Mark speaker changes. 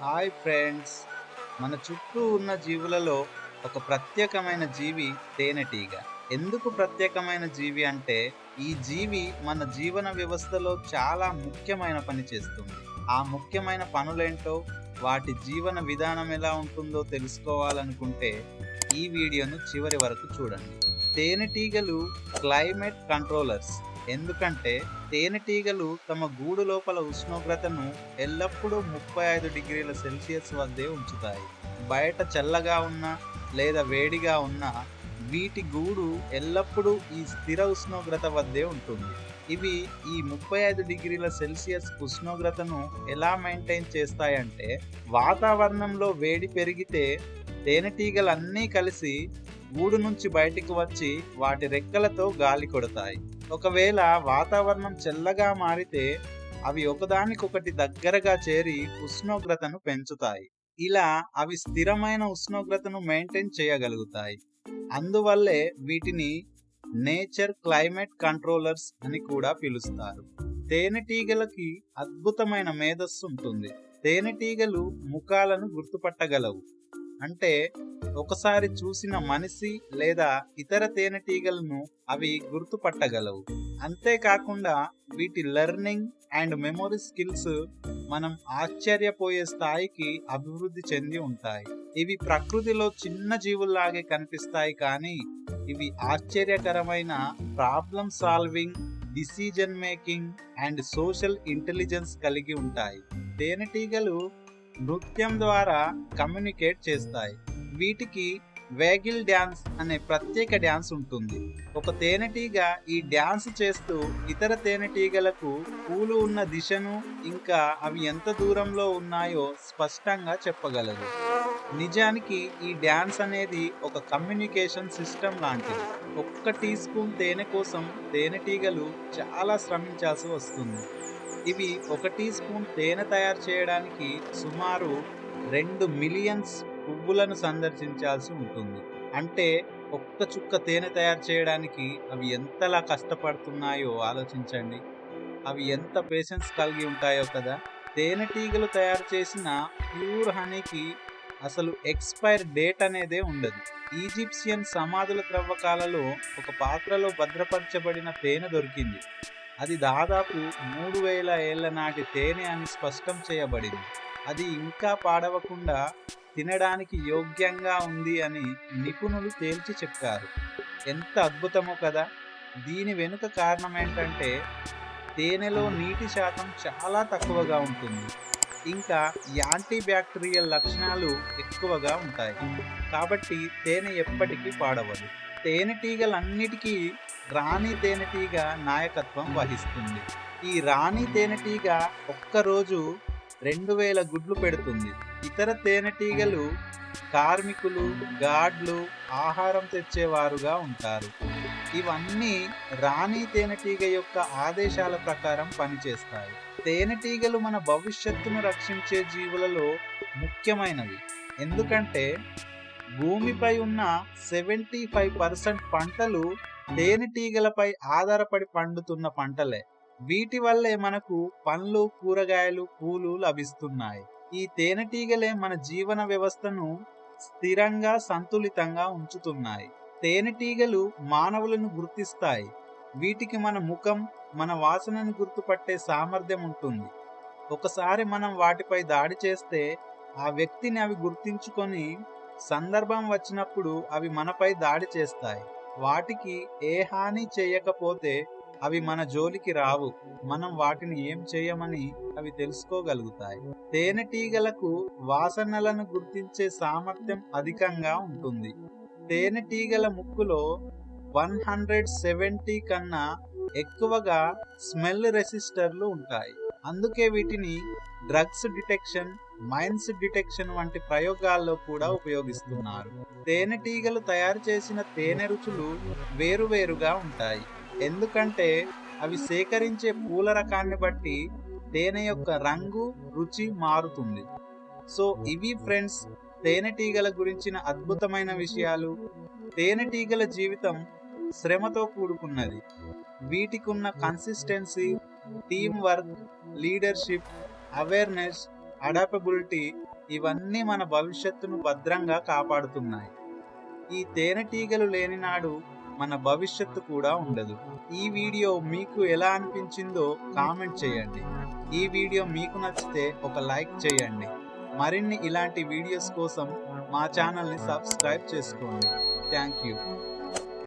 Speaker 1: Hi friends. మన చుట్టూ ఉన్న జీవులలో ఒక ప్రత్యేకమైన జీవి తేనెటీగ. ఎందుకు ప్రత్యేకమైన జీవి అంటే ఈ జీవి మన జీవన వ్యవస్థలో చాలా ముఖ్యమైన పని చేస్తుంది. ఆ ముఖ్యమైన పనులేంటో, వాటి జీవన విధానం ఎలా ఉంటుందో తెలుసుకోవాలనుకుంటే ఈ వీడియోను చివరి వరకు చూడండి. తేనెటీగలు క్లైమేట్ కంట్రోలర్స్. ఎందుకంటే తేనెటీగలు తమ గూడు లోపల ఉష్ణోగ్రతను ఎల్లప్పుడూ 35 డిగ్రీల సెల్సియస్ వద్దే ఉంచుతాయి. బయట చల్లగా ఉన్నా లేదా వేడిగా ఉన్నా వీటి గూడు ఎల్లప్పుడూ ఈ స్థిర ఉష్ణోగ్రత వద్దే ఉంటుంది. ఇవి ఈ 35 డిగ్రీల సెల్సియస్ ఉష్ణోగ్రతను ఎలా మెయింటైన్ చేస్తాయంటే, వాతావరణంలో వేడి పెరిగితే తేనెటీగలన్నీ కలిసి గూడు నుంచి బయటికి వచ్చి వాటి రెక్కలతో గాలి కొడతాయి. ఒకవేళ వాతావరణం చల్లగా మారితే అవి ఒకదానికొకటి దగ్గరగా చేరి ఉష్ణోగ్రతను పెంచుతాయి. ఇలా అవి స్థిరమైన ఉష్ణోగ్రతను మెయింటైన్ చేయగలుగుతాయి. అందువల్లే వీటిని నేచర్ క్లైమేట్ కంట్రోలర్స్ అని కూడా పిలుస్తారు. తేనెటీగలకి అద్భుతమైన మేధస్సు ఉంటుంది. తేనెటీగలు ముఖాలను గుర్తుపట్టగలవు. అంటే ఒకసారి చూసిన మనిషి లేదా ఇతర తేనెటీగలను అవి గుర్తుపట్టగలవు. అంతేకాకుండా వీటి లెర్నింగ్ అండ్ మెమొరీ స్కిల్స్ మనం ఆశ్చర్యపోయే స్థాయికి అభివృద్ధి చెంది ఉంటాయి. ఇవి ప్రకృతిలో చిన్న జీవుల్లాగే కనిపిస్తాయి, కానీ ఇవి ఆశ్చర్యకరమైన problem solving, decision making and social intelligence కలిగి ఉంటాయి. తేనెటీగలు నృత్యం ద్వారా కమ్యూనికేట్ చేస్తాయి. వీటికి వేగిల్ డ్యాన్స్ అనే ప్రత్యేక డ్యాన్స్ ఉంటుంది. ఒక తేనెటీగ ఈ డ్యాన్స్ చేస్తూ ఇతర తేనెటీగలకు పూలు ఉన్న దిశను, ఇంకా అవి ఎంత దూరంలో ఉన్నాయో స్పష్టంగా చెప్పగలదు. నిజానికి ఈ డ్యాన్స్ అనేది ఒక కమ్యూనికేషన్ సిస్టమ్ లాంటిది. ఒక్క టీ స్పూన్ తేనె కోసం తేనెటీగలు చాలా శ్రమించాల్సి వస్తుంది. ఇవి ఒక టీ స్పూన్ తేనె తయారు చేయడానికి సుమారు 2 మిలియన్స్ పువ్వులను సందర్శించాల్సి ఉంటుంది. అంటే ఒక్క చుక్క తేనె తయారు చేయడానికి అవి ఎంతలా కష్టపడుతున్నాయో ఆలోచించండి. అవి ఎంత పేషెన్స్ కలిగి ఉంటాయో కదా. తేనెటీగలు తయారు చేసిన ప్యూర్ హనీకి అసలు ఎక్స్పైర్ డేట్ అనేదే ఉండదు. ఈజిప్షియన్ సమాధుల త్రవ్వకాలలో ఒక పాత్రలో భద్రపరచబడిన తేనె దొరికింది. అది దాదాపు 3000 ఏళ్ల నాటి తేనె అని స్పష్టం చేయబడింది. అది ఇంకా పాడవకుండా తినడానికి యోగ్యంగా ఉంది అని నిపుణులు తేల్చి చెప్పారు. ఎంత అద్భుతమో కదా. దీని వెనుక కారణం ఏంటంటే, తేనెలో నీటి శాతం చాలా తక్కువగా ఉంటుంది. ఇంకా యాంటీ బ్యాక్టీరియల్ లక్షణాలు ఎక్కువగా ఉంటాయి. కాబట్టి తేనె ఎప్పటికీ పాడవదు. తేనెటీగలన్నిటికీ రాణి తేనెటీగ నాయకత్వం వహిస్తుంది. ఈ రాణి తేనెటీగ ఒక్కరోజు 2000 గుడ్లు పెడుతుంది. ఇతర తేనెటీగలు కార్మికులు, గార్డ్లు, ఆహారం తెచ్చేవారుగా ఉంటారు. ఇవన్నీ రాణి తేనెటీగ యొక్క ఆదేశాల ప్రకారం పనిచేస్తాయి. తేనెటీగలు మన భవిష్యత్తును రక్షించే జీవులలో ముఖ్యమైనవి. ఎందుకంటే భూమిపై ఉన్న 75% పంటలు తేనెటీగలపై ఆధారపడి పండుతున్న పంటలే. వీటి వల్లే మనకు పండ్లు, కూరగాయలు, పూలు లభిస్తున్నాయి. ఈ తేనెటీగలే మన జీవన వ్యవస్థను స్థిరంగా, సంతులితంగా ఉంచుతున్నాయి. తేనెటీగలు మానవులను గుర్తిస్తాయి. వీటికి మన ముఖం, మన వాసనను గుర్తుపట్టే సామర్థ్యం ఉంటుంది. ఒకసారి మనం వాటిపై దాడి చేస్తే ఆ వ్యక్తిని అవి గుర్తించుకొని సందర్భం వచ్చినప్పుడు అవి మనపై దాడి చేస్తాయి. వాటికి ఏ హాని చేయకపోతే అవి మన జోలికి రావు. మనం వాటిని ఏం చేయమని అవి తెలుసుకోగలుగుతాయి. తేనెటీగలకు వాసనలను గుర్తించే సామర్థ్యం అధికంగా ఉంటుంది. తేనెటీగల ముక్కులో 170 కన్నా ఎక్కువగా స్మెల్ రెసిస్టర్లు ఉంటాయి. అందుకే వీటిని డ్రగ్స్ డిటెక్షన్, మైన్స్ డిటెక్షన్ వంటి ప్రయోగాల్లో కూడా ఉపయోగిస్తున్నారు. తేనెటీగలు తయారు చేసిన తేనె రుచులు వేరువేరుగా ఉంటాయి. ఎందుకంటే అవి సేకరించే పూల రకాన్ని బట్టి తేనె యొక్క రంగు, రుచి మారుతుంది. సో ఇవి ఫ్రెండ్స్, తేనెటీగల గురించిన అద్భుతమైన విషయాలు. తేనెటీగల జీవితం శ్రమతో కూడుకున్నది. వీటికున్న consistency, team work, leadership, awareness adaptability ఇవన్నీ మన భవిష్యత్తును భద్రంగా కాపాడుతున్నాయి. ఈ తేనెటీగలు లేని నాడు మన భవిష్యత్తు కూడా ఉండదు. ఈ వీడియో మీకు ఎలా అనిపించిందో కామెంట్ చేయండి. ఈ వీడియో మీకు నచ్చితే ఒక లైక్ చేయండి. మరిన్ని ఇలాంటి వీడియోస్ కోసం మా ఛానల్ని సబ్స్క్రైబ్ చేసుకోండి. Thank you.